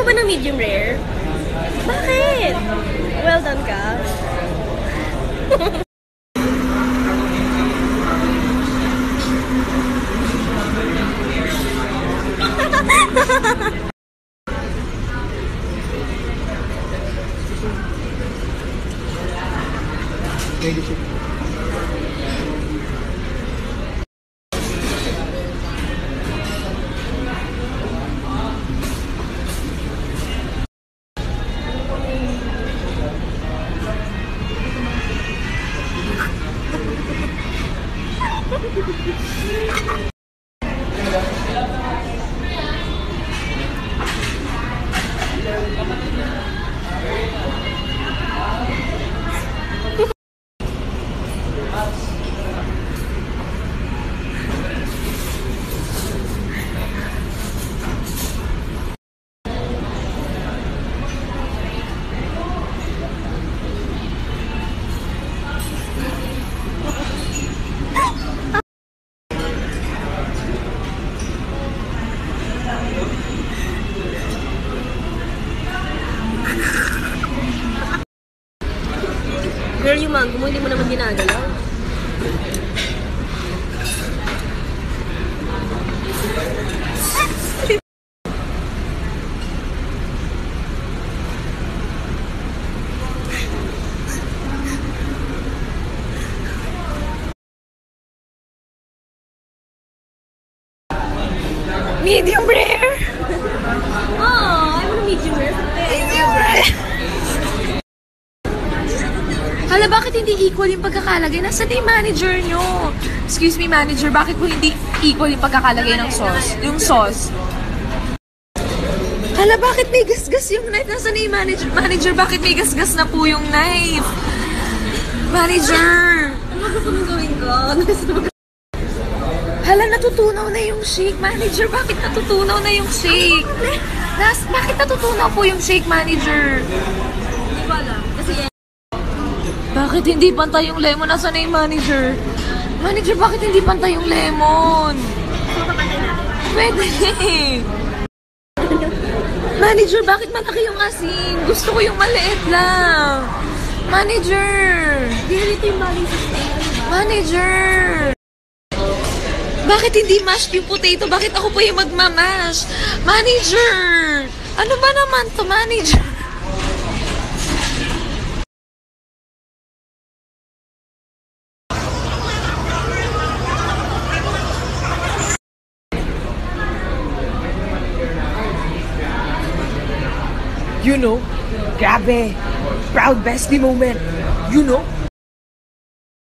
ba ng medium rare? Bakit? Well done ka. Girl, yung mango mo, hindi mo naman ginagalaw. Medium rare! Oh, I want a medium rare. Medium rare! Hala, bakit hindi equal yung pagkakalagay? Nasaan yung manager nyo? Excuse me, manager, bakit po hindi equal yung pagkakalagay ng sauce? Yung sauce. Hala, bakit may gasgas yung knife? Nasaan yung manager? Manager, bakit may gasgas na po yung knife? Manager! Ano gusto mong gawin ko? Hala, natutunaw na yung shake. Manager, bakit natutunaw na yung shake? Bakit natutunaw po yung shake, manager? Hindi ko alam. Kasi bakit hindi pantay yung lemon? Nasaan na yung manager? Manager, bakit hindi pantay yung lemon? Pwede. Manager, bakit malaki yung asin? Gusto ko yung maliit lang. Manager! Ganito yung manager. Manager! Bakit hindi mashed yung potato? Bakit ako pa yung magmamash? Manager! Ano ba naman to, manager? You know, grabe, proud bestie moment. You know,